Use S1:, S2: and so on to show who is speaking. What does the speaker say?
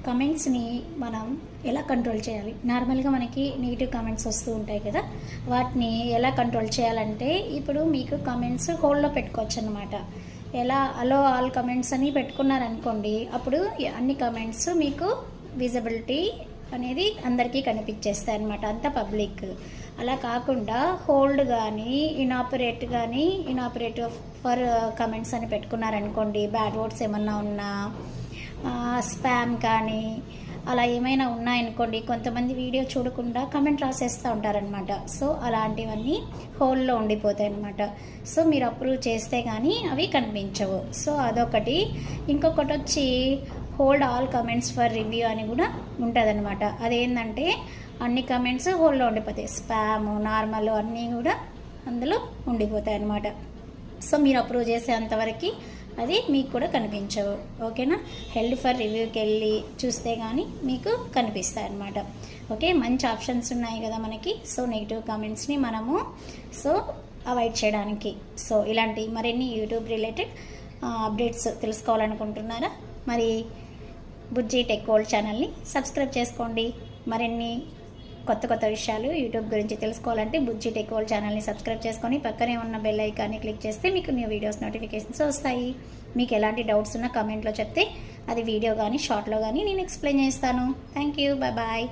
S1: కమెంట్స్ని మనం ఎలా కంట్రోల్ చేయాలి? నార్మల్గా మనకి నెగిటివ్ కామెంట్స్ వస్తూ ఉంటాయి కదా, వాటిని ఎలా కంట్రోల్ చేయాలంటే ఇప్పుడు మీకు కమెంట్స్ హోల్డ్లో పెట్టుకోవచ్చు అనమాట. ఎలా అలో ఆల్ కమెంట్స్ అని పెట్టుకున్నారనుకోండి, అప్పుడు అన్ని కమెంట్స్ మీకు విజిబిలిటీ అనేది అందరికీ కనిపించేస్తాయి అనమాట, అంతా పబ్లిక్. అలా కాకుండా హోల్డ్ కానీ ఇనాపరేట్ ఫర్ కమెంట్స్ అని పెట్టుకున్నారనుకోండి, బ్యాడ్ వర్డ్స్ ఏమన్నా ఉన్నా, స్పామ్ కానీ అలా ఏమైనా ఉన్నాయనుకోండి, కొంతమంది వీడియో చూడకుండా కమెంట్ రాసేస్తూ ఉంటారనమాట. సో అలాంటివన్నీ హోల్డ్లో ఉండిపోతాయి అనమాట. సో మీరు అప్రూవ్ చేస్తే కానీ అవి కనిపించవు. సో అదొకటి. ఇంకొకటి వచ్చి hold all comments for review అని కూడా ఉంటుంది అనమాట. అదేంటంటే అన్ని కమెంట్స్ హోల్డ్లో ఉండిపోతాయి, స్పామ్ నార్మల్ అన్నీ కూడా అందులో ఉండిపోతాయి అన్నమాట. సో మీరు అప్రూవ్ చేసేంతవరకు అది మీకు కూడా కనిపించవు. ఓకేనా? హెల్డ్ ఫర్ రివ్యూకి వెళ్ళి చూస్తే కానీ మీకు కనిపిస్తాయి అన్నమాట. ఓకే, మంచి ఆప్షన్స్ ఉన్నాయి కదా మనకి. సో నెగిటివ్ కామెంట్స్ని మనము అవాయిడ్ చేయడానికి ఇలాంటి మరిన్ని యూట్యూబ్ రిలేటెడ్ అప్డేట్స్ తెలుసుకోవాలనుకుంటున్నారా? మరి బుజ్జి టెక్ వరల్డ్ ఛానల్ని సబ్స్క్రైబ్ చేసుకోండి. మరిన్ని కొత్త విషయాలు యూట్యూబ్ గురించి తెలుసుకోవాలంటే బుజ్జి టెక్ వరల్డ్ ఛానల్ని సబ్స్క్రైబ్ చేసుకొని పక్కనే ఉన్న బెల్ ఐకాన్ని క్లిక్ చేస్తే మీకు న్యూ వీడియోస్ నోటిఫికేషన్స్ వస్తాయి. మీకు ఎలాంటి డౌట్స్ ఉన్నా కమెంట్లో చెప్తే అది వీడియో కానీ షార్ట్లో కానీ నేను ఎక్స్ప్లెయిన్ చేస్తాను. Thank you, bye.